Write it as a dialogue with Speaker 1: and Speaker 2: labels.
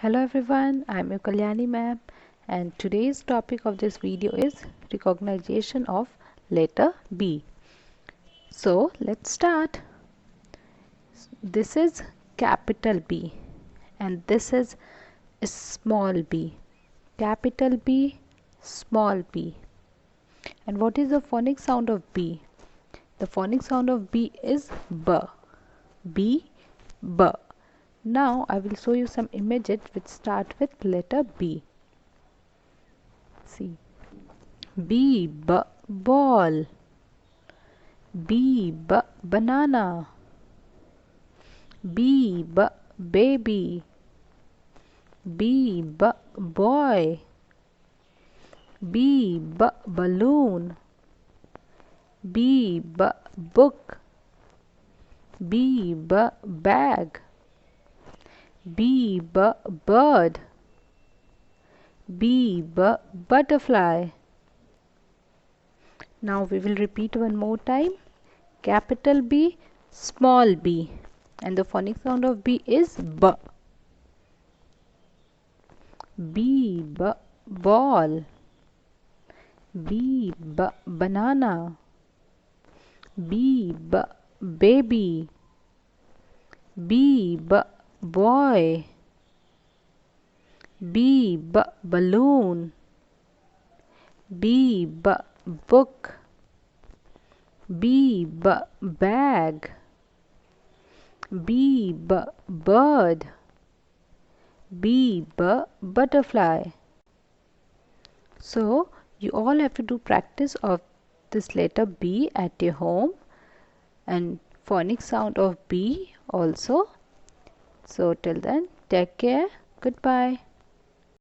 Speaker 1: Hello everyone, I'm your Kalyani ma'am, and today's topic of this video is recognition of letter B. So let's start. This is capital B and this is small b. Capital B, small b. And what is the phonic sound of B? The phonic sound of B is B. B, B. Now I will show you some images which start with letter B. See. B, ball. B, banana. B, baby. B, boy. B, balloon. B, book. B, bag. B, bird. B, butterfly. Now we will repeat one more time. Capital B, small b. And the phonic sound of B is B. B, ball. B, banana. B, baby. B, boy. B, balloon. B, book. B, bag. B, bird. B, butterfly. So you all have to do practice of this letter B at your home and phonic sound of B also. So till then, take care. Goodbye.